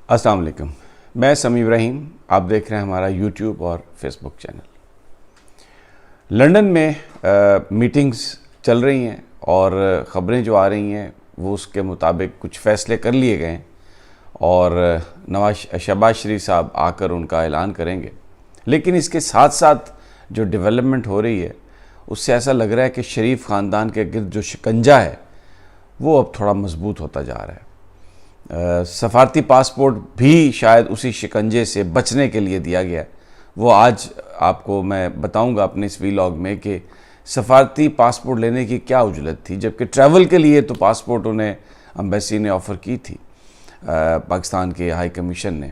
السلام علیکم، میں سمیع ابراہیم، آپ دیکھ رہے ہیں ہمارا یوٹیوب اور فیس بک چینل۔ لندن میں میٹنگز چل رہی ہیں اور خبریں جو آ رہی ہیں وہ اس کے مطابق کچھ فیصلے کر لیے گئے ہیں اور شہباز شریف صاحب آ کر ان کا اعلان کریں گے۔ لیکن اس کے ساتھ ساتھ جو ڈیولپمنٹ ہو رہی ہے اس سے ایسا لگ رہا ہے کہ شریف خاندان کے گرد جو شکنجہ ہے وہ اب تھوڑا مضبوط ہوتا جا رہا ہے۔ سفارتی پاسپورٹ بھی شاید اسی شکنجے سے بچنے کے لیے دیا گیا ہے۔ وہ آج آپ کو میں بتاؤں گا اپنے اس ویلاگ میں کہ سفارتی پاسپورٹ لینے کی کیا اجلت تھی، جبکہ ٹریول کے لیے تو پاسپورٹ انہیں امبیسی نے آفر کی تھی، پاکستان کے ہائی کمیشن نے،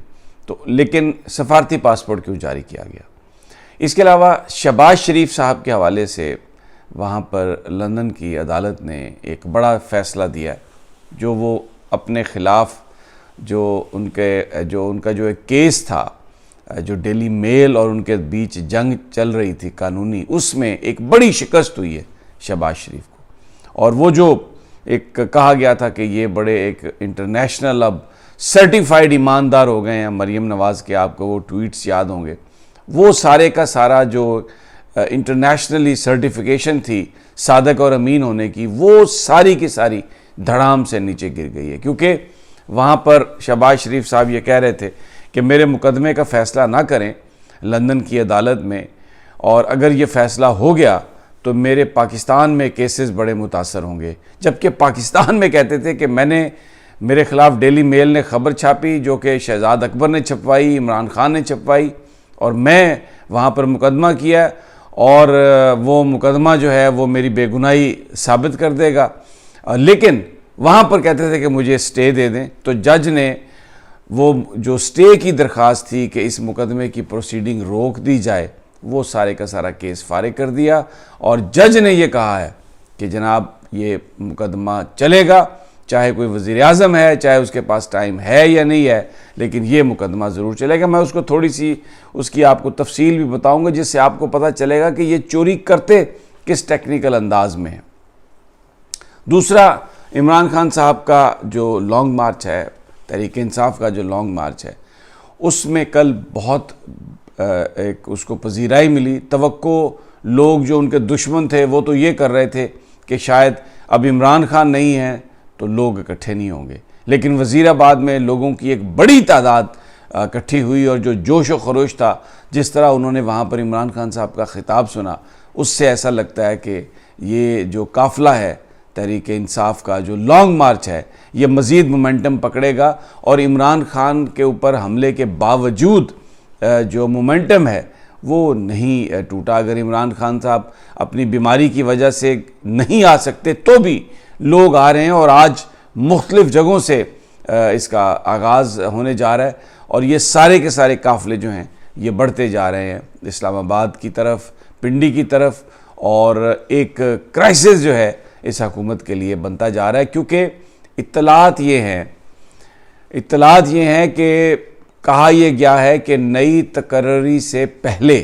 تو لیکن سفارتی پاسپورٹ کیوں جاری کیا گیا۔ اس کے علاوہ شہباز شریف صاحب کے حوالے سے وہاں پر لندن کی عدالت نے ایک بڑا فیصلہ دیا ہے، جو وہ اپنے خلاف جو ان کا جو ایک کیس تھا، جو ڈیلی میل اور ان کے بیچ جنگ چل رہی تھی قانونی، اس میں ایک بڑی شکست ہوئی ہے شہباز شریف کو۔ اور وہ جو ایک کہا گیا تھا کہ یہ بڑے ایک انٹرنیشنل اب سرٹیفائیڈ ایماندار ہو گئے ہیں، مریم نواز کے، آپ کو وہ ٹویٹس یاد ہوں گے، وہ سارے کا سارا جو انٹرنیشنلی سرٹیفیکیشن تھی صادق اور امین ہونے کی، وہ ساری کی ساری دھڑام سے نیچے گر گئی ہے، کیونکہ وہاں پر شہباز شریف صاحب یہ کہہ رہے تھے کہ میرے مقدمے کا فیصلہ نہ کریں لندن کی عدالت میں، اور اگر یہ فیصلہ ہو گیا تو میرے پاکستان میں کیسز بڑے متاثر ہوں گے، جبکہ پاکستان میں کہتے تھے کہ میرے خلاف ڈیلی میل نے خبر چھاپی جو کہ شہزاد اکبر نے چھپوائی، عمران خان نے چھپوائی، اور میں وہاں پر مقدمہ کیا اور وہ مقدمہ جو ہے وہ میری بے گناہی ثابت کر دے گا، لیکن وہاں پر کہتے تھے کہ مجھے سٹے دے دیں۔ تو جج نے وہ جو سٹے کی درخواست تھی کہ اس مقدمے کی پروسیڈنگ روک دی جائے، وہ سارے کا سارا کیس فارغ کر دیا، اور جج نے یہ کہا ہے کہ جناب یہ مقدمہ چلے گا، چاہے کوئی وزیر اعظم ہے، چاہے اس کے پاس ٹائم ہے یا نہیں ہے، لیکن یہ مقدمہ ضرور چلے گا۔ میں اس کو تھوڑی سی اس کی آپ کو تفصیل بھی بتاؤں گا، جس سے آپ کو پتہ چلے گا کہ یہ چوری کرتے کس ٹیکنیکل انداز میں ہے۔ دوسرا، عمران خان صاحب کا جو لانگ مارچ ہے، تحریک انصاف کا جو لانگ مارچ ہے، اس میں کل بہت ایک اس کو پذیرائی ملی۔ توقع لوگ جو ان کے دشمن تھے وہ تو یہ کر رہے تھے کہ شاید اب عمران خان نہیں ہیں تو لوگ اکٹھے نہیں ہوں گے، لیکن وزیر آباد میں لوگوں کی ایک بڑی تعداد اکٹھی ہوئی، اور جو جوش و خروش تھا، جس طرح انہوں نے وہاں پر عمران خان صاحب کا خطاب سنا، اس سے ایسا لگتا ہے کہ یہ جو قافلہ ہے تحریک انصاف کا، جو لانگ مارچ ہے، یہ مزید مومنٹم پکڑے گا، اور عمران خان کے اوپر حملے کے باوجود جو مومنٹم ہے وہ نہیں ٹوٹا۔ اگر عمران خان صاحب اپنی بیماری کی وجہ سے نہیں آ سکتے تو بھی لوگ آ رہے ہیں، اور آج مختلف جگہوں سے اس کا آغاز ہونے جا رہا ہے، اور یہ سارے کے سارے قافلے جو ہیں یہ بڑھتے جا رہے ہیں اسلام آباد کی طرف، پنڈی کی طرف، اور ایک کرائسس جو ہے اس حکومت کے لیے بنتا جا رہا ہے، کیونکہ اطلاعات یہ ہیں کہ کہا یہ گیا ہے کہ نئی تقرری سے پہلے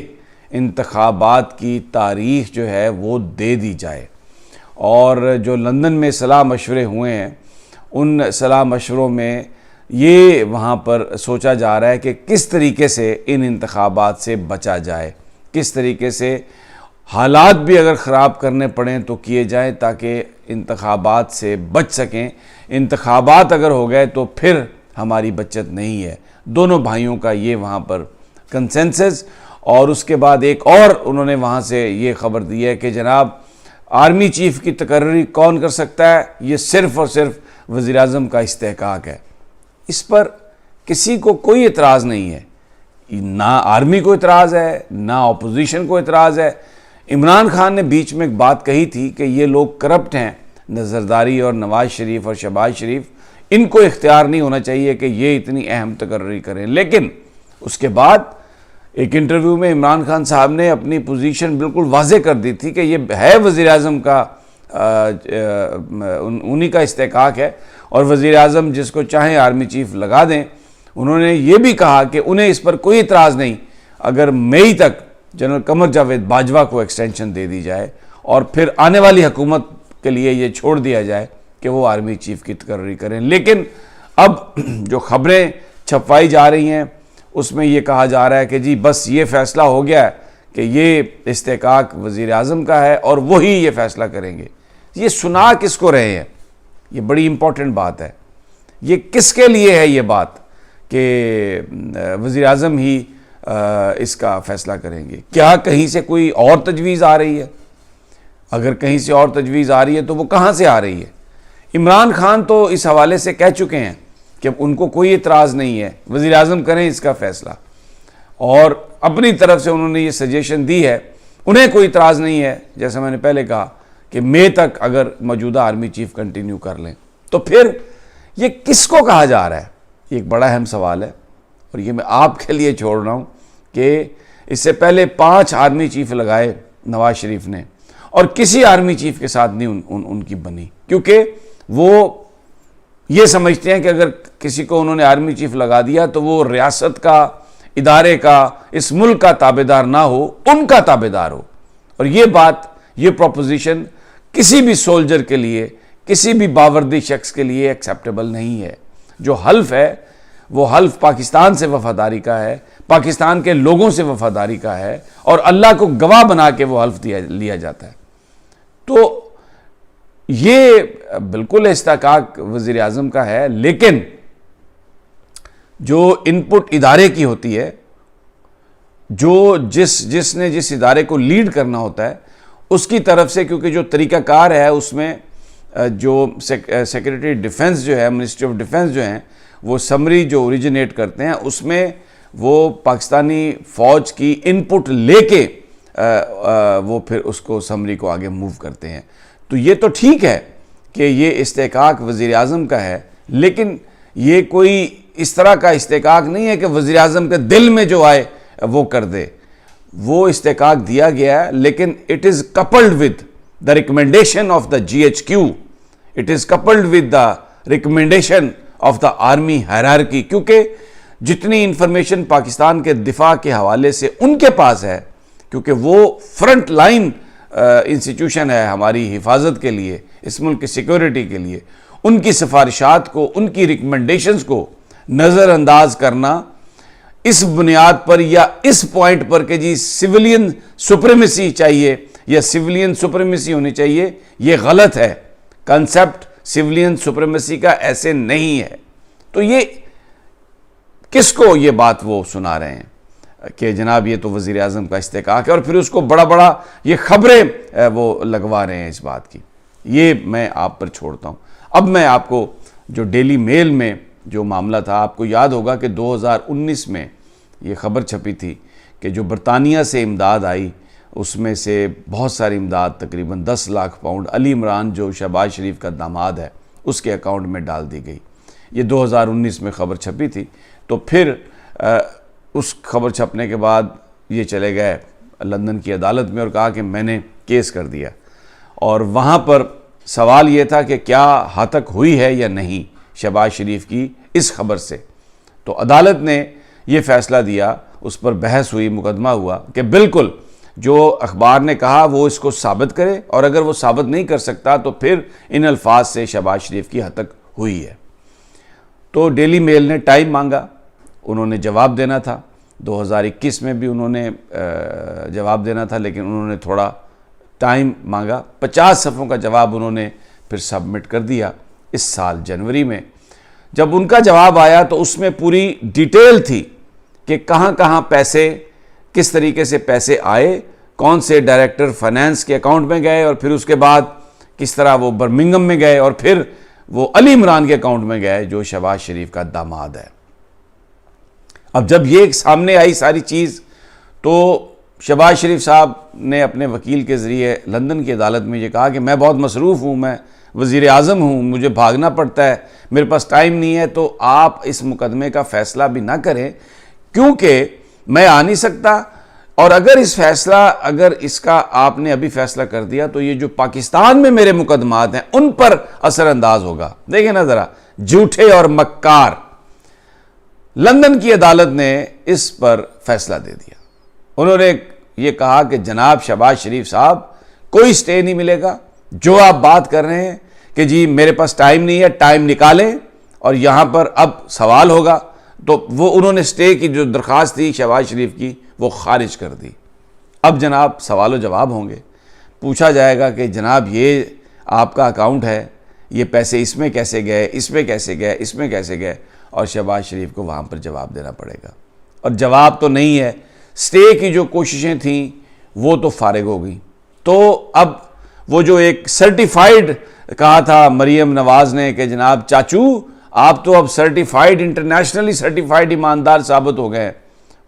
انتخابات کی تاریخ جو ہے وہ دے دی جائے، اور جو لندن میں صلاح مشورے ہوئے ہیں ان صلاح مشوروں میں یہ وہاں پر سوچا جا رہا ہے کہ کس طریقے سے ان انتخابات سے بچا جائے، کس طریقے سے حالات بھی اگر خراب کرنے پڑیں تو کیے جائیں تاکہ انتخابات سے بچ سکیں۔ انتخابات اگر ہو گئے تو پھر ہماری بچت نہیں ہے، دونوں بھائیوں کا یہ وہاں پر کنسنسس۔ اور اس کے بعد ایک اور انہوں نے وہاں سے یہ خبر دی ہے کہ جناب آرمی چیف کی تقرری کون کر سکتا ہے، یہ صرف اور صرف وزیر اعظم کا استحقاق ہے۔ اس پر کسی کو کوئی اعتراض نہیں ہے، نہ آرمی کو اعتراض ہے، نہ اپوزیشن کو اعتراض ہے۔ عمران خان نے بیچ میں ایک بات کہی تھی کہ یہ لوگ کرپٹ ہیں، زرداری اور نواز شریف اور شہباز شریف، ان کو اختیار نہیں ہونا چاہیے کہ یہ اتنی اہم تقرری کریں، لیکن اس کے بعد ایک انٹرویو میں عمران خان صاحب نے اپنی پوزیشن بالکل واضح کر دی تھی کہ یہ ہے وزیر اعظم کا انہی کا استحقاق ہے، اور وزیر اعظم جس کو چاہیں آرمی چیف لگا دیں۔ انہوں نے یہ بھی کہا کہ انہیں اس پر کوئی اعتراض نہیں اگر مئی تک جنرل قمر جاوید باجوہ کو ایکسٹینشن دے دی جائے، اور پھر آنے والی حکومت کے لیے یہ چھوڑ دیا جائے کہ وہ آرمی چیف کی تقرری کریں۔ لیکن اب جو خبریں چھپوائی جا رہی ہیں اس میں یہ کہا جا رہا ہے کہ جی بس یہ فیصلہ ہو گیا ہے کہ یہ استحقاق وزیر اعظم کا ہے اور وہی یہ فیصلہ کریں گے. یہ سنا کس کو رہے ہیں؟ یہ بڑی امپورٹنٹ بات ہے. یہ کس کے لیے ہے یہ بات کہ وزیر اعظم ہی اس کا فیصلہ کریں گے؟ کیا کہیں سے کوئی اور تجویز آ رہی ہے؟ اگر کہیں سے اور تجویز آ رہی ہے تو وہ کہاں سے آ رہی ہے؟ عمران خان تو اس حوالے سے کہہ چکے ہیں کہ ان کو کوئی اعتراض نہیں ہے، وزیر اعظم کریں اس کا فیصلہ، اور اپنی طرف سے انہوں نے یہ سجیشن دی ہے. انہیں کوئی اعتراض نہیں ہے، جیسا میں نے پہلے کہا کہ مئی تک اگر موجودہ آرمی چیف کنٹینیو کر لیں. تو پھر یہ کس کو کہا جا رہا ہے؟ یہ ایک بڑا اہم سوال ہے، اور یہ میں آپ کے لیے چھوڑ رہا ہوں کہ اس سے پہلے 5 آرمی چیف لگائے نواز شریف نے، اور کسی آرمی چیف کے ساتھ نہیں ان کی بنی، کیونکہ وہ یہ سمجھتے ہیں کہ اگر کسی کو انہوں نے آرمی چیف لگا دیا تو وہ ریاست کا، ادارے کا، اس ملک کا تابعدار نہ ہو، ان کا تابعدار ہو. اور یہ بات، یہ پروپوزیشن کسی بھی سولجر کے لیے، کسی بھی باوردی شخص کے لیے ایکسیپٹیبل نہیں ہے. جو حلف ہے وہ حلف پاکستان سے وفاداری کا ہے، پاکستان کے لوگوں سے وفاداری کا ہے، اور اللہ کو گواہ بنا کے وہ حلف لیا جاتا ہے. تو یہ بالکل استحقاق وزیر اعظم کا ہے، لیکن جو ان پٹ ادارے کی ہوتی ہے، جو جس نے جس ادارے کو لیڈ کرنا ہوتا ہے اس کی طرف سے، کیونکہ جو طریقہ کار ہے اس میں جو سیکریٹری ڈیفنس جو ہے، منسٹری آف ڈیفنس جو ہیں، وہ سمری جو اوریجنیٹ کرتے ہیں اس میں وہ پاکستانی فوج کی ان پٹ لے کے وہ پھر اس کو سمری کو آگے موو کرتے ہیں. تو یہ تو ٹھیک ہے کہ یہ استحقاق وزیر اعظم کا ہے، لیکن یہ کوئی اس طرح کا استحقاق نہیں ہے کہ وزیر اعظم کے دل میں جو آئے وہ کر دے. وہ استحقاق دیا گیا ہے، لیکن it is coupled with the recommendation of the GHQ. It is coupled with the recommendation of the army hierarchy. کیونکہ جتنی انفارمیشن پاکستان کے دفاع کے حوالے سے ان کے پاس ہے، کیونکہ وہ فرنٹ لائن انسٹیٹیوشن ہے ہماری حفاظت کے لیے، اس ملک کی سیکیورٹی کے لیے، ان کی سفارشات کو، ان کی ریکمنڈیشنز کو نظر انداز کرنا اس بنیاد پر یا اس پوائنٹ پر کہ جی سیولین سپریمیسی چاہیے یا سیولین سپریمیسی ہونی چاہیے، یہ غلط ہے. کنسپٹ سیولین سپریمیسی کا ایسے نہیں ہے. تو یہ کس کو یہ بات وہ سنا رہے ہیں کہ جناب یہ تو وزیر اعظم کا استحقاق ہے، اور پھر اس کو بڑا بڑا یہ خبریں وہ لگوا رہے ہیں اس بات کی. یہ میں آپ پر چھوڑتا ہوں. اب میں آپ کو جو ڈیلی میل میں جو معاملہ تھا، آپ کو یاد ہوگا کہ 2019 میں یہ خبر چھپی تھی کہ جو برطانیہ سے امداد آئی اس میں سے بہت ساری امداد، تقریباً 10 لاکھ پاؤنڈ علی عمران جو شہباز شریف کا داماد ہے اس کے اکاؤنٹ میں ڈال دی گئی. یہ 2019 میں خبر چھپی تھی. تو پھر اس خبر چھپنے کے بعد یہ چلے گئے لندن کی عدالت میں اور کہا کہ میں نے کیس کر دیا، اور وہاں پر سوال یہ تھا کہ کیا ہتک ہوئی ہے یا نہیں شہباز شریف کی اس خبر سے. تو عدالت نے یہ فیصلہ دیا، اس پر بحث ہوئی، مقدمہ ہوا کہ بالکل جو اخبار نے کہا وہ اس کو ثابت کرے، اور اگر وہ ثابت نہیں کر سکتا تو پھر ان الفاظ سے شہباز شریف کی ہتک ہوئی ہے. تو ڈیلی میل نے ٹائم مانگا، انہوں نے جواب دینا تھا. 2021 میں بھی انہوں نے جواب دینا تھا، لیکن انہوں نے تھوڑا ٹائم مانگا. 50 صفحوں کا جواب انہوں نے پھر سبمٹ کر دیا اس سال جنوری میں. جب ان کا جواب آیا تو اس میں پوری ڈیٹیل تھی کہ کہاں کہاں پیسے، کس طریقے سے پیسے آئے، کون سے ڈائریکٹر فائنانس کے اکاؤنٹ میں گئے، اور پھر اس کے بعد کس طرح وہ برمنگم میں گئے، اور پھر وہ علی عمران کے اکاؤنٹ میں گئے جو شہباز شریف کا داماد ہے. اب جب یہ سامنے آئی ساری چیز تو شہباز شریف صاحب نے اپنے وکیل کے ذریعے لندن کی عدالت میں یہ کہا کہ میں بہت مصروف ہوں، میں وزیر اعظم ہوں، مجھے بھاگنا پڑتا ہے، میرے پاس ٹائم نہیں ہے، تو آپ اس مقدمے کا فیصلہ بھی نہ کریں کیونکہ میں آ نہیں سکتا، اور اگر اس کا آپ نے ابھی فیصلہ کر دیا تو یہ جو پاکستان میں میرے مقدمات ہیں ان پر اثر انداز ہوگا. دیکھیں نا ذرا، جھوٹے اور مکار. لندن کی عدالت نے اس پر فیصلہ دے دیا. انہوں نے یہ کہا کہ جناب شہباز شریف صاحب کوئی سٹے نہیں ملے گا. جو آپ بات کر رہے ہیں کہ جی میرے پاس ٹائم نہیں ہے، ٹائم نکالیں، اور یہاں پر اب سوال ہوگا تو وہ انہوں نے سٹے کی جو درخواست تھی شہباز شریف کی وہ خارج کر دی۔ اب جناب سوال و جواب ہوں گے، پوچھا جائے گا کہ جناب یہ آپ کا اکاؤنٹ ہے، یہ پیسے اس میں کیسے گئے، اس میں کیسے گئے، اس میں کیسے گئے، اور شہباز شریف کو وہاں پر جواب دینا پڑے گا۔ اور جواب تو نہیں ہے، سٹے کی جو کوششیں تھیں وہ تو فارغ ہو گئی۔ تو اب وہ جو ایک سرٹیفائیڈ کہا تھا مریم نواز نے کہ جناب چاچو آپ تو اب سرٹیفائیڈ، انٹرنیشنلی سرٹیفائیڈ ایماندار ثابت ہو گئے،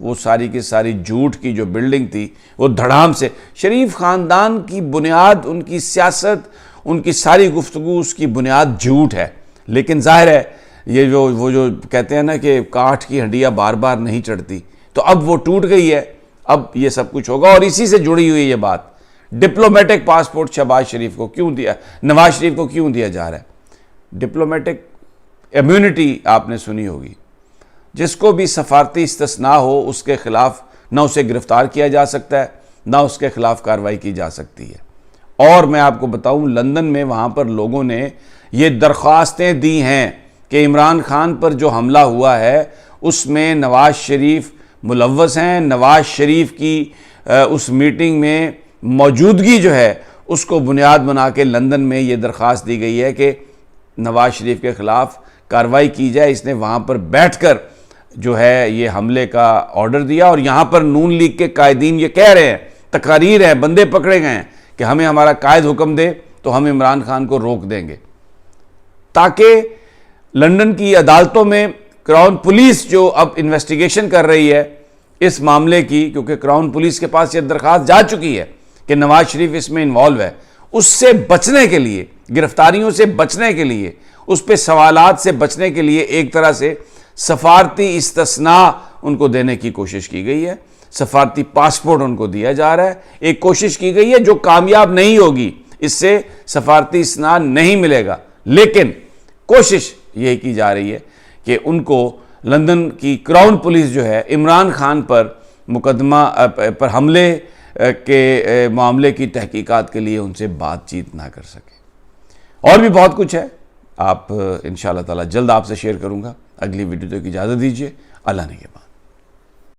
وہ ساری کی ساری جھوٹ کی جو بلڈنگ تھی وہ دھڑام سے، شریف خاندان کی بنیاد، ان کی سیاست، ان کی ساری گفتگو، اس کی بنیاد جھوٹ ہے۔ لیکن ظاہر ہے یہ وہ جو کہتے ہیں نا کہ کاٹھ کی ہنڈیاں بار بار نہیں چڑھتی، تو اب وہ ٹوٹ گئی ہے، اب یہ سب کچھ ہوگا۔ اور اسی سے جڑی ہوئی یہ بات، ڈپلومیٹک پاسپورٹ شہباز شریف کو کیوں دیا، نواز شریف کو کیوں دیا جا رہا ہے؟ ڈپلومیٹک امیونٹی آپ نے سنی ہوگی، جس کو بھی سفارتی استثناء ہو اس کے خلاف نہ اسے گرفتار کیا جا سکتا ہے، نہ اس کے خلاف کارروائی کی جا سکتی ہے۔ اور میں آپ کو بتاؤں لندن میں وہاں پر لوگوں نے یہ درخواستیں دی ہیں کہ عمران خان پر جو حملہ ہوا ہے اس میں نواز شریف ملوث ہیں، نواز شریف کی اس میٹنگ میں موجودگی جو ہے اس کو بنیاد بنا کے لندن میں یہ درخواست دی گئی ہے کہ نواز شریف کے خلاف کارروائی کی جائے، اس نے وہاں پر بیٹھ کر جو ہے یہ حملے کا آرڈر دیا۔ اور یہاں پر نون لیگ کے قائدین یہ کہہ رہے ہیں، تقاریر ہیں، بندے پکڑے گئے ہیں کہ ہمیں ہمارا قائد حکم دے تو ہم عمران خان کو روک دیں گے، تاکہ لندن کی عدالتوں میں کراؤن پولیس جو اب انویسٹیگیشن کر رہی ہے اس معاملے کی، کیونکہ کراؤن پولیس کے پاس یہ درخواست جا چکی ہے کہ نواز شریف اس میں انوالو ہے، اس سے بچنے کے لیے، گرفتاریوں سے بچنے کے لیے، اس پہ سوالات سے بچنے کے لیے ایک طرح سے سفارتی استثناء ان کو دینے کی کوشش کی گئی ہے، سفارتی پاسپورٹ ان کو دیا جا رہا ہے۔ ایک کوشش کی گئی ہے جو کامیاب نہیں ہوگی، اس سے سفارتی استثناء نہیں ملے گا، لیکن کوشش یہ کی جا رہی ہے کہ ان کو لندن کی کراؤن پولیس جو ہے عمران خان پر مقدمہ پر حملے کے معاملے کی تحقیقات کے لیے ان سے بات چیت نہ کر سکے۔ اور بھی بہت کچھ ہے، آپ انشاءاللہ تعالی جلد آپ سے شیئر کروں گا۔ اگلی ویڈیو تک اجازت دیجیے، اللہ نگہبان۔